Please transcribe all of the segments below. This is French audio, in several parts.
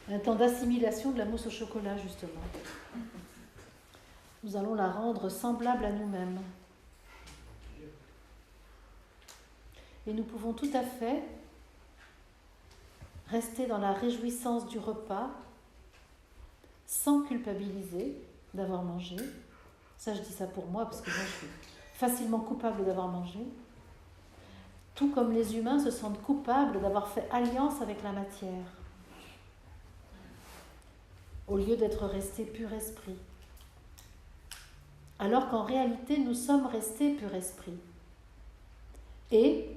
Un temps d'assimilation de la mousse au chocolat, justement. Nous allons la rendre semblable à nous-mêmes. Et nous pouvons tout à fait rester dans la réjouissance du repas sans culpabiliser d'avoir mangé. Ça, je dis ça pour moi parce que moi, je suis facilement coupable d'avoir mangé. Tout comme les humains se sentent coupables d'avoir fait alliance avec la matière, au lieu d'être restés pur esprit. Alors qu'en réalité, nous sommes restés pur esprit. Et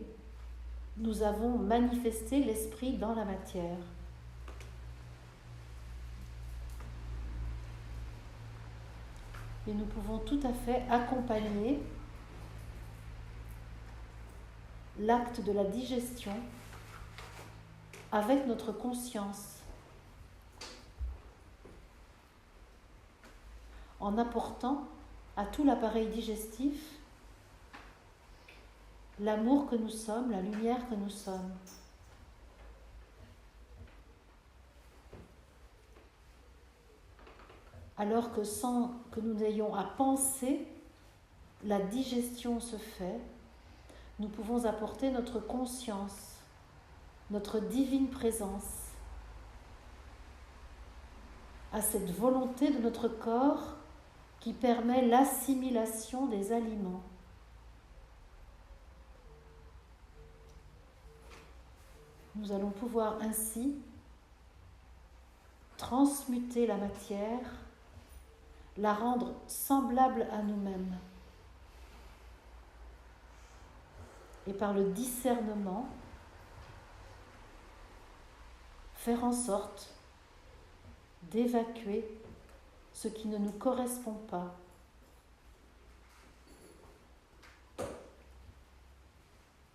nous avons manifesté l'esprit dans la matière. Et nous pouvons tout à fait accompagner l'acte de la digestion avec notre conscience, en apportant à tout l'appareil digestif l'amour que nous sommes, la lumière que nous sommes. Alors que sans que nous n'ayons à penser, la digestion se fait, nous pouvons apporter notre conscience, notre divine présence à cette volonté de notre corps qui permet l'assimilation des aliments. Nous allons pouvoir ainsi transmuter la matière, la rendre semblable à nous-mêmes. Et par le discernement, faire en sorte d'évacuer ce qui ne nous correspond pas.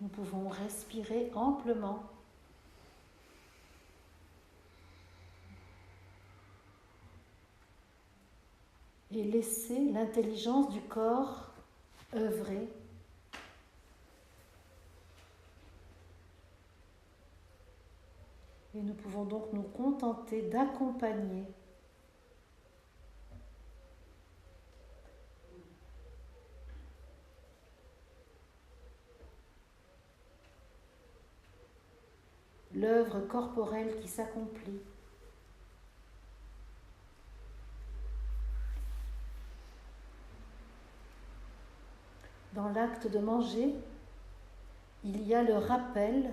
Nous pouvons respirer amplement. Et laisser l'intelligence du corps œuvrer. Et nous pouvons donc nous contenter d'accompagner l'œuvre corporelle qui s'accomplit. Dans l'acte de manger, il y a le rappel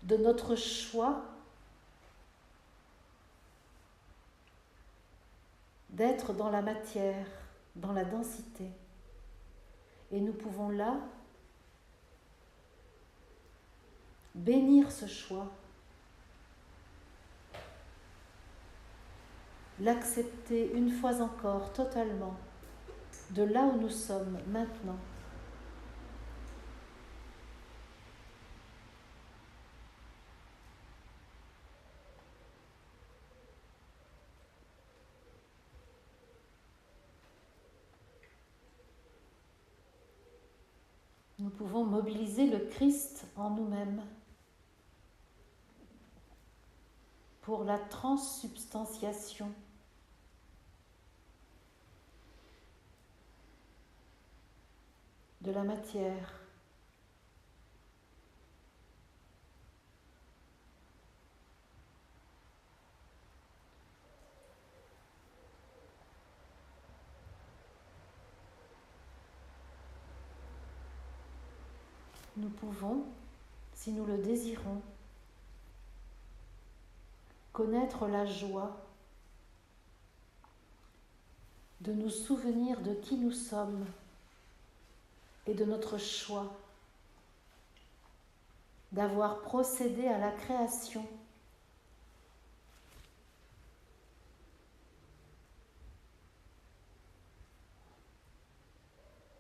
de notre choix d'être dans la matière, dans la densité. Et nous pouvons là bénir ce choix, l'accepter une fois encore totalement, de là où nous sommes maintenant. Nous pouvons mobiliser le Christ en nous-mêmes pour la transsubstantiation de la matière. Nous pouvons, si nous le désirons, connaître la joie de nous souvenir de qui nous sommes et de notre choix d'avoir procédé à la création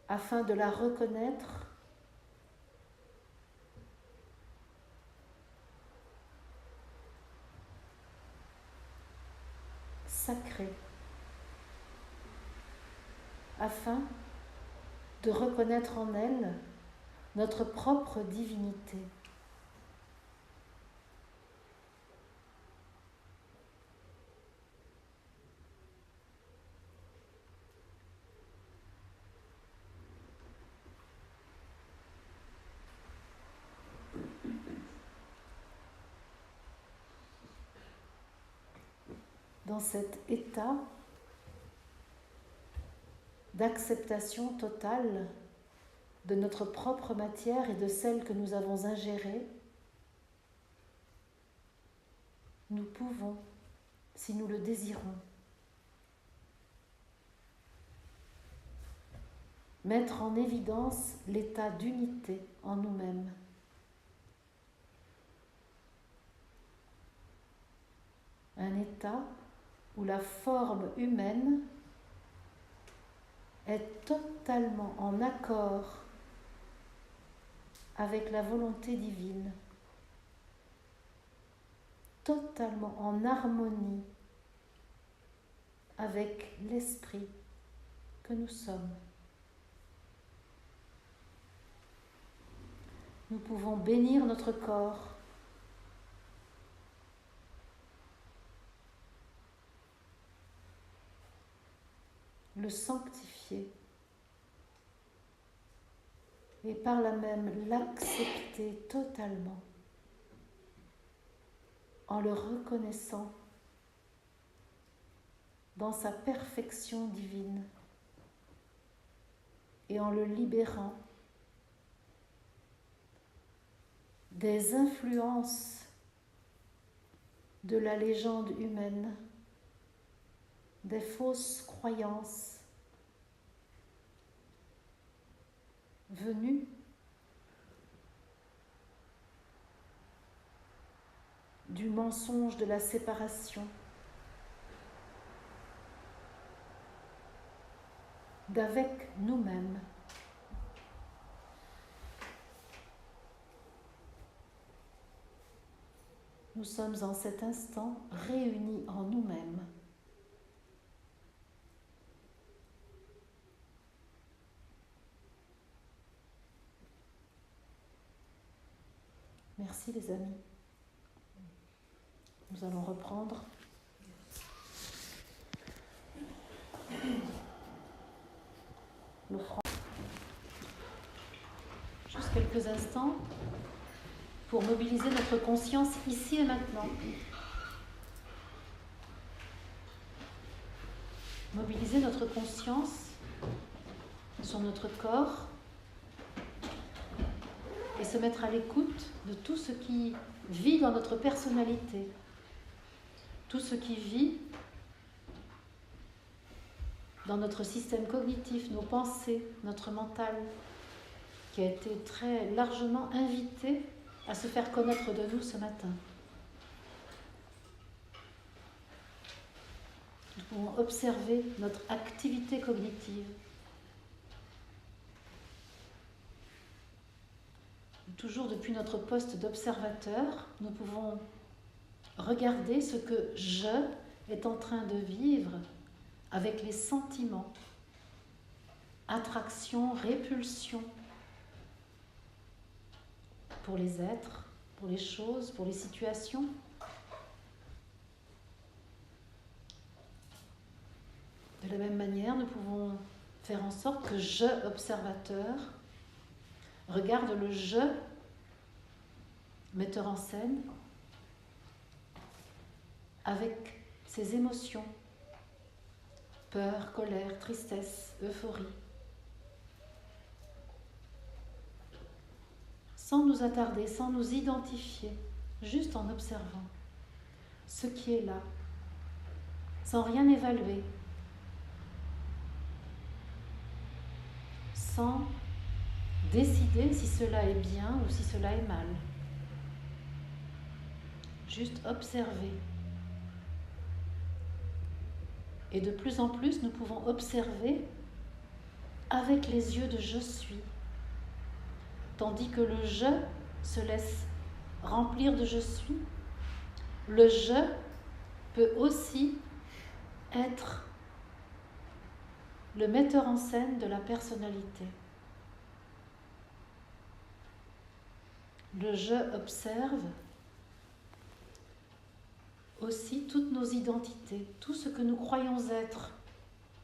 afin de la reconnaître sacrée, afin de reconnaître en elle notre propre divinité. dans cet état d'acceptation totale de notre propre matière et de celle que nous avons ingérée, nous pouvons, si nous le désirons, mettre en évidence l'état d'unité en nous-mêmes. Un état où la forme humaine est totalement en accord avec la volonté divine, totalement en harmonie avec l'esprit que nous sommes. Nous pouvons bénir notre corps, le sanctifier et par là même l'accepter totalement en le reconnaissant dans sa perfection divine et en le libérant des influences de la légende humaine, des fausses croyances venues du mensonge de la séparation, d'avec nous-mêmes. Nous sommes en cet instant réunis en nous-mêmes. Merci les amis. Nous allons reprendre. L'offrande. Juste quelques instants pour mobiliser notre conscience ici et maintenant. Mobiliser notre conscience sur notre corps et se mettre à l'écoute de tout ce qui vit dans notre personnalité, tout ce qui vit dans notre système cognitif, nos pensées, notre mental, qui a été très largement invité à se faire connaître de nous ce matin. Nous pouvons observer notre activité cognitive. Toujours depuis notre poste d'observateur, nous pouvons regarder ce que je est en train de vivre avec les sentiments, attraction, répulsion, pour les êtres, pour les choses, pour les situations. De la même manière, nous pouvons faire en sorte que je, observateur, regarde le je, metteur en scène, avec ses émotions, peur, colère, tristesse, euphorie. Sans nous attarder, sans nous identifier, juste en observant ce qui est là, sans rien évaluer, sans décider si cela est bien ou si cela est mal. Juste observer. Et de plus en plus, nous pouvons observer avec les yeux de je suis, tandis que le je se laisse remplir de je suis. Le je peut aussi être le metteur en scène de la personnalité. Le je observe aussi toutes nos identités, tout ce que nous croyons être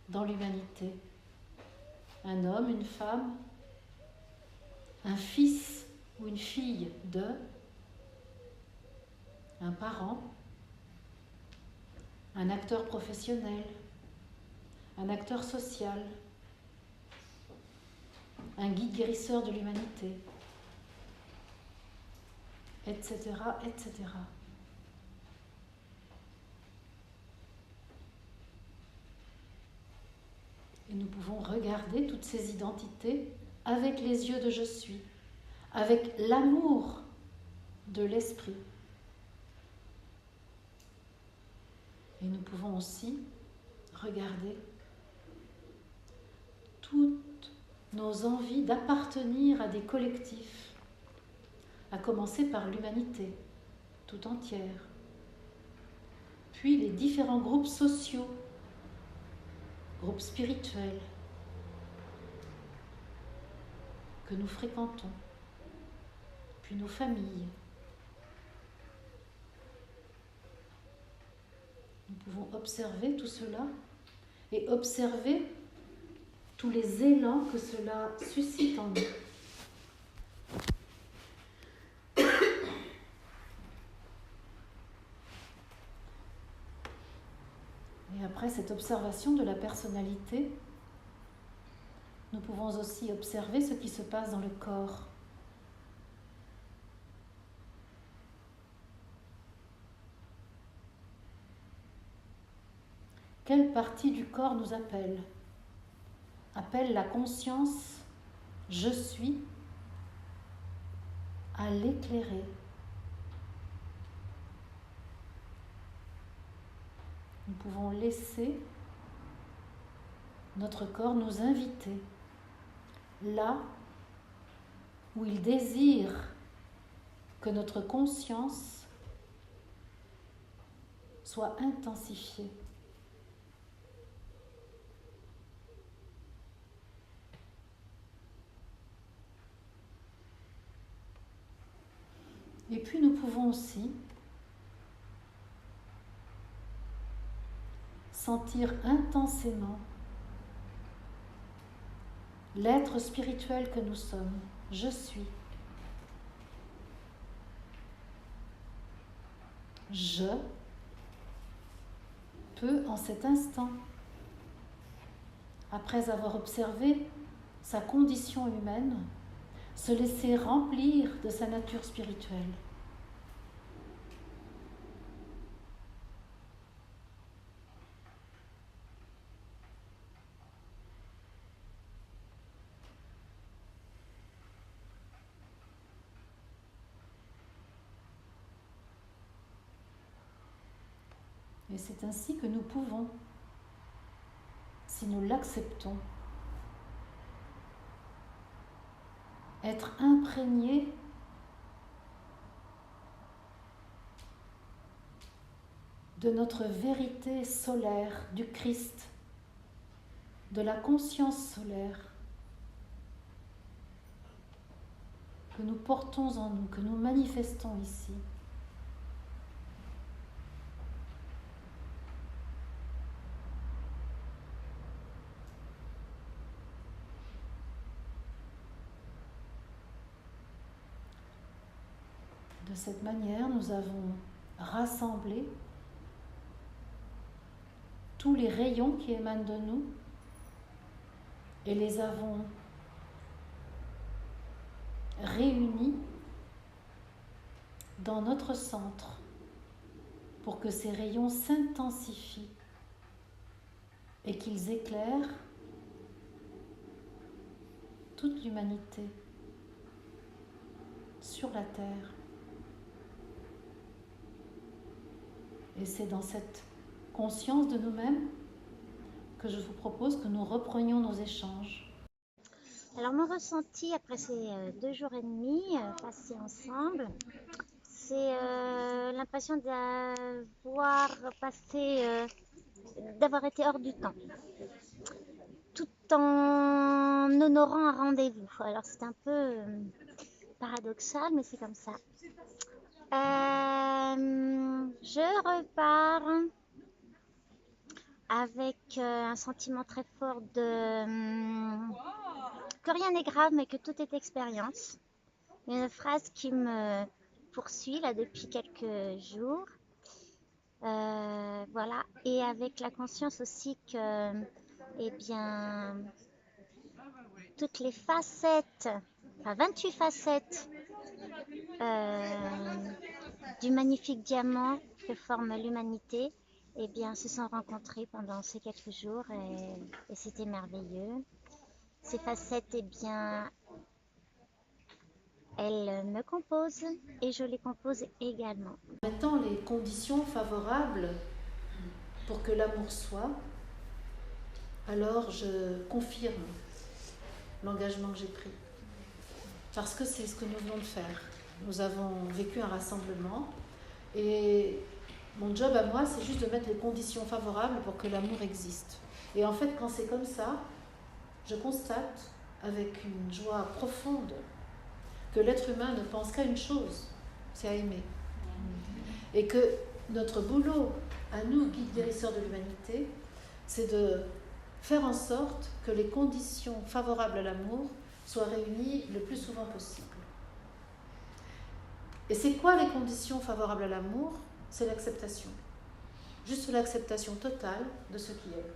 dans l'humanité. Un homme, une femme, un fils ou une fille de, un parent, un acteur professionnel, un acteur social, un guide guérisseur de l'humanité, etc., etc. Et nous pouvons regarder toutes ces identités avec les yeux de je suis, avec l'amour de l'esprit. Et nous pouvons aussi regarder toutes nos envies d'appartenir à des collectifs, à commencer par l'humanité tout entière, puis les différents groupes sociaux, groupes spirituels que nous fréquentons, puis nos familles. Nous pouvons observer tout cela et observer tous les élans que cela suscite en nous. Et après cette observation de la personnalité, nous pouvons aussi observer ce qui se passe dans le corps. Quelle partie du corps nous appelle? Appelle la conscience « je suis » à l'éclairer. Nous pouvons laisser notre corps nous inviter là où il désire que notre conscience soit intensifiée. Et puis nous pouvons aussi sentir intensément l'être spirituel que nous sommes. Je suis. Je peux en cet instant, après avoir observé sa condition humaine, se laisser remplir de sa nature spirituelle. Et c'est ainsi que nous pouvons, si nous l'acceptons, être imprégnés de notre vérité solaire, du Christ, de la conscience solaire que nous portons en nous, que nous manifestons ici. De cette manière, nous avons rassemblé tous les rayons qui émanent de nous et les avons réunis dans notre centre pour que ces rayons s'intensifient et qu'ils éclairent toute l'humanité sur la terre. Et c'est dans cette conscience de nous-mêmes que je vous propose que nous reprenions nos échanges. Alors mon ressenti après ces 2 jours et demi passés ensemble, c'est l'impression d'avoir été hors du temps, tout en honorant un rendez-vous. Alors c'est un peu paradoxal, mais c'est comme ça. Je repars avec un sentiment très fort que rien n'est grave, mais que tout est expérience. Une phrase qui me poursuit là depuis quelques jours. Voilà, et avec la conscience aussi que, eh bien, toutes les facettes, enfin 28 facettes euh, du magnifique diamant que forme l'humanité, eh bien, se sont rencontrées pendant ces quelques jours et c'était merveilleux. Ces facettes, eh bien, elles me composent et je les compose également. En mettant les conditions favorables pour que l'amour soit, alors je confirme l'engagement que j'ai pris. Parce que c'est ce que nous venons de faire. Nous avons vécu un rassemblement et mon job à moi, c'est juste de mettre les conditions favorables pour que l'amour existe. Et en fait, quand c'est comme ça, je constate avec une joie profonde que l'être humain ne pense qu'à une chose, c'est à aimer. Et que notre boulot, à nous, guides guérisseurs de l'humanité, c'est de faire en sorte que les conditions favorables à l'amour soient réunies le plus souvent possible. Et c'est quoi les conditions favorables à l'amour? C'est l'acceptation. Juste l'acceptation totale de ce qui est.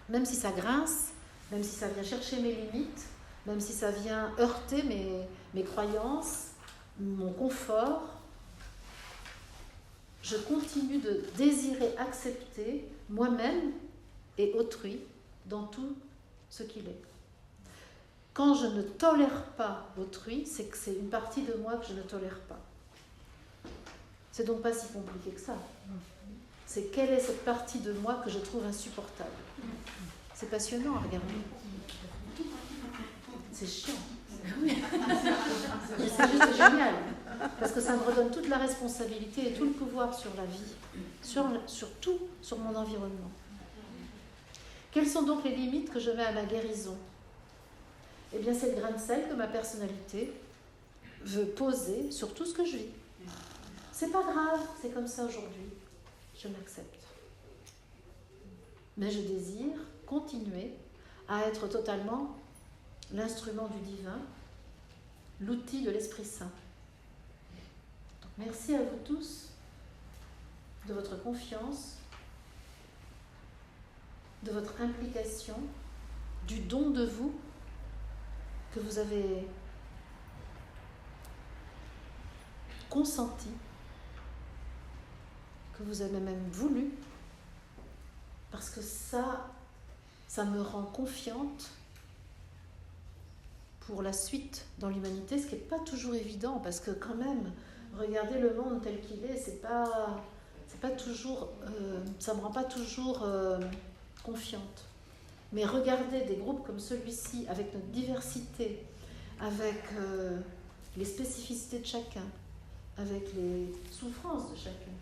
Même si ça grince, même si ça vient chercher mes limites, même si ça vient heurter mes croyances, mon confort, je continue de désirer accepter moi-même et autrui dans tout ce qu'il est. Quand je ne tolère pas autrui, c'est que c'est une partie de moi que je ne tolère pas. C'est donc pas si compliqué que ça. C'est quelle est cette partie de moi que je trouve insupportable. C'est passionnant à regarder. C'est chiant. Mais c'est juste génial. Parce que ça me redonne toute la responsabilité et tout le pouvoir sur la vie, sur tout, sur mon environnement. Quelles sont donc les limites que je mets à ma guérison? Eh bien, c'est le grain de sel que ma personnalité veut poser sur tout ce que je vis. C'est pas grave, c'est comme ça aujourd'hui. Je m'accepte. Mais je désire continuer à être totalement l'instrument du divin, l'outil de l'Esprit Saint. Donc, merci à vous tous de votre confiance, de votre implication, du don de vous que vous avez consenti, que vous avez même voulu, parce que ça me rend confiante pour la suite dans l'humanité, ce qui n'est pas toujours évident, parce que quand même, regarder le monde tel qu'il est, c'est pas toujours, ça me rend pas toujours confiante. Mais regarder des groupes comme celui-ci, avec notre diversité, avec les spécificités de chacun, avec les souffrances de chacun,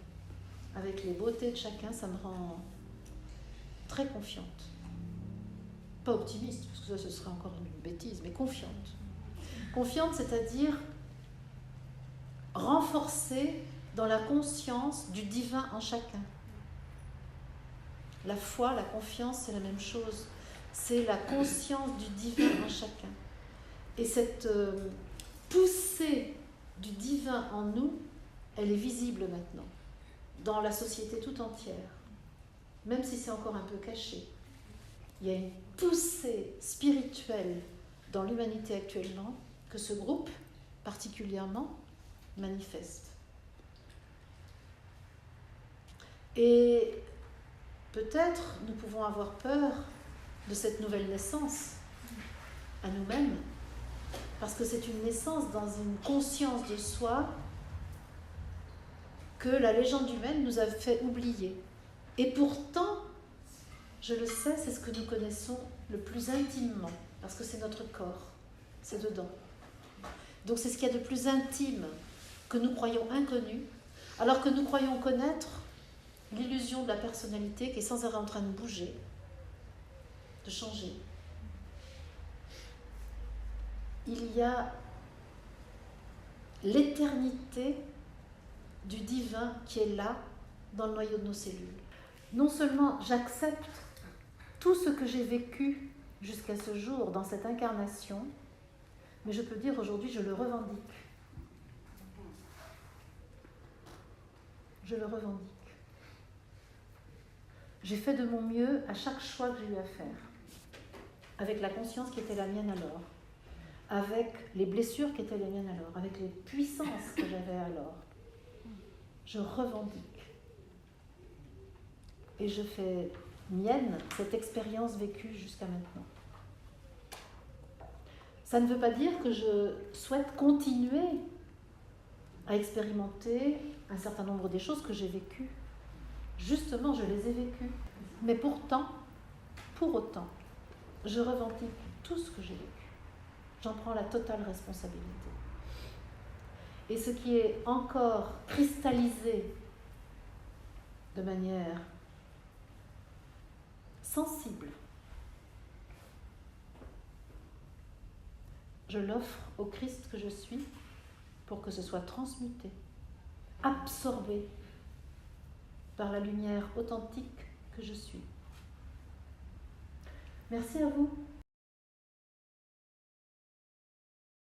avec les beautés de chacun, ça me rend très confiante. Pas optimiste, parce que ça, ce serait encore une bêtise, mais confiante. Confiante, c'est-à-dire renforcée dans la conscience du divin en chacun. La foi, la confiance, c'est la même chose. C'est la conscience du divin en chacun. Et cette poussée du divin en nous, elle est visible maintenant, dans la société tout entière, même si c'est encore un peu caché. Il y a une poussée spirituelle dans l'humanité actuellement que ce groupe particulièrement manifeste. Et peut-être nous pouvons avoir peur de cette nouvelle naissance à nous-mêmes, parce que c'est une naissance dans une conscience de soi que la légende humaine nous a fait oublier. Et pourtant, je le sais, c'est ce que nous connaissons le plus intimement, parce que c'est notre corps, c'est dedans. Donc c'est ce qu'il y a de plus intime que nous croyons inconnu, alors que nous croyons connaître l'illusion de la personnalité qui est sans arrêt en train de bouger, de changer. Il y a l'éternité du divin qui est là, dans le noyau de nos cellules. Non seulement j'accepte tout ce que j'ai vécu jusqu'à ce jour dans cette incarnation, mais je peux dire aujourd'hui, je le revendique. Je le revendique. J'ai fait de mon mieux à chaque choix que j'ai eu à faire, avec la conscience qui était la mienne alors, avec les blessures qui étaient les miennes alors, avec les puissances que j'avais alors. Je revendique. Et je fais mienne cette expérience vécue jusqu'à maintenant. Ça ne veut pas dire que je souhaite continuer à expérimenter un certain nombre des choses que j'ai vécues. Justement, je les ai vécues. Mais pour autant, je revendique tout ce que j'ai vécu. J'en prends la totale responsabilité. Et ce qui est encore cristallisé de manière sensible, je l'offre au Christ que je suis pour que ce soit transmuté, absorbé par la lumière authentique que je suis. Merci à vous.